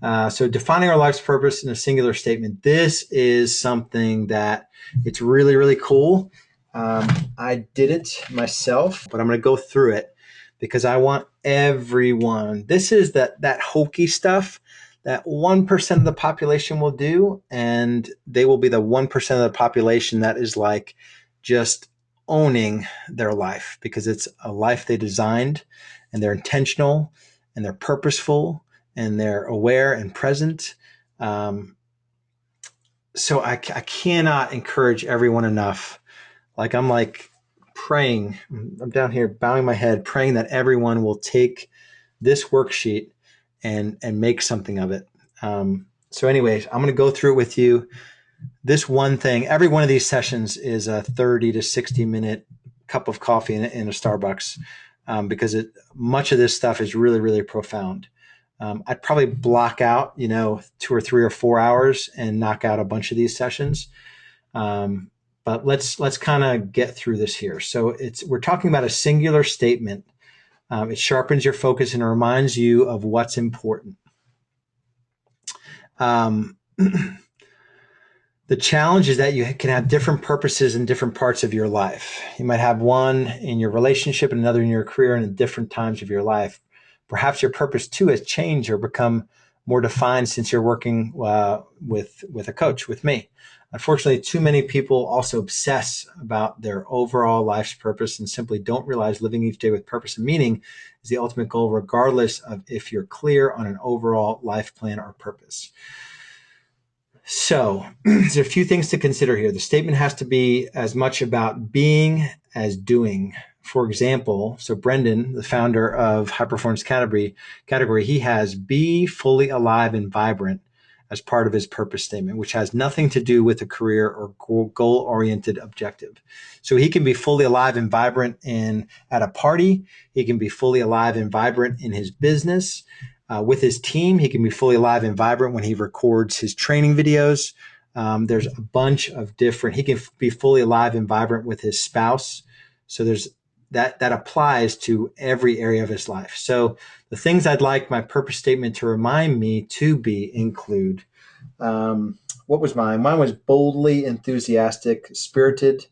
So defining our life's purpose in a singular statement. This is something that it's really, really cool. I did it myself, but I'm going to go through it because I want everyone. This is that hokey stuff that 1% of the population will do, and they will be the 1% of the population that is like just owning their life because it's a life they designed and they're intentional and they're purposeful and they're aware and present. Um, so I cannot encourage everyone enough. Like I'm like praying, I'm down here bowing my head, praying that everyone will take this worksheet and make something of it. So anyways, I'm going to go through it with you. This one thing, every one of these sessions is a 30 to 60-minute cup of coffee in a Starbucks because much of this stuff is really, really profound. I'd probably block out, 2 or 3 or 4 hours and knock out a bunch of these sessions. But let's kind of get through this here. So we're talking about a singular statement. It sharpens your focus and reminds you of what's important. The challenge is that you can have different purposes in different parts of your life. You might have one in your relationship and another in your career and in different times of your life. Perhaps your purpose too has changed or become more defined since you're working with a coach, with me. Unfortunately, too many people also obsess about their overall life's purpose and simply don't realize living each day with purpose and meaning is the ultimate goal, regardless of if you're clear on an overall life plan or purpose. So there's a few things to consider here. The statement has to be as much about being as doing. For example, so Brendan, the founder of High Performance Category, he has be fully alive and vibrant as part of his purpose statement, which has nothing to do with a career or goal-oriented objective. So he can be fully alive and vibrant at a party. He can be fully alive and vibrant in his business. With his team, he can be fully alive and vibrant when he records his training videos. There's a bunch of different, he can be fully alive and vibrant with his spouse. So there's that applies to every area of his life. So the things I'd like my purpose statement to remind me to be include, what was mine? Mine was boldly enthusiastic, spirited,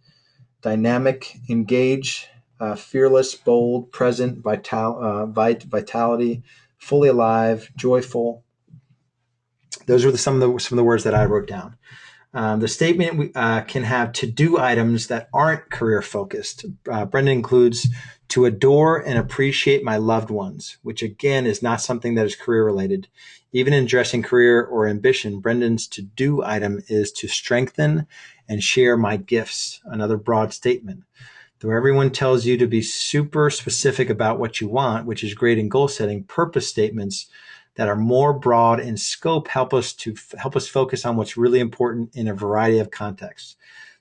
dynamic, engage, fearless, bold, present, vitality, fully alive, joyful. Those were some of the words that I wrote down. The statement can have to-do items that aren't career focused. Brendan includes to adore and appreciate my loved ones, which again is not something that is career related. Even in addressing career or ambition, Brendan's to-do item is to strengthen and share my gifts, another broad statement. Though everyone tells you to be super specific about what you want, which is great in goal setting, purpose statements that are more broad in scope help us focus on what's really important in a variety of contexts.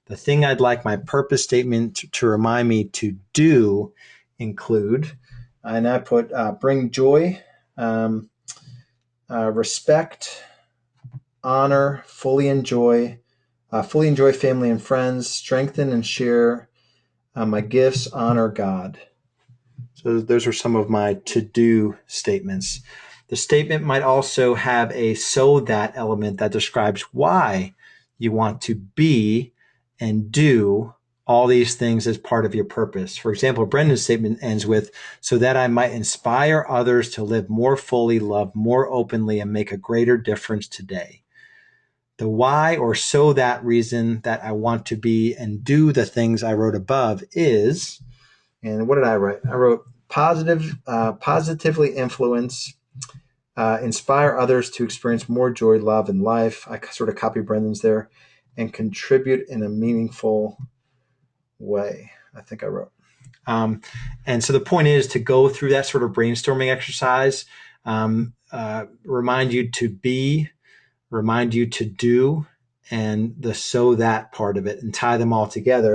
The thing I'd like my purpose statement to remind me to do include, and I put bring joy, respect, honor, fully enjoy family and friends, strengthen and share my gifts, honor God. So those are some of my to-do statements. The statement might also have a so that element that describes why you want to be and do all these things as part of your purpose. For example, Brendan's statement ends with, so that I might inspire others to live more fully, love more openly, and make a greater difference today. The why or so that reason that I want to be and do the things I wrote above is, and what did I write? I wrote positively influence, inspire others to experience more joy, love, and life. I sort of copy Brendan's there, and contribute in a meaningful way, I think I wrote. And so the point is to go through that sort of brainstorming exercise, remind you to be, remind you to do, and the so that part of it, and tie them all together.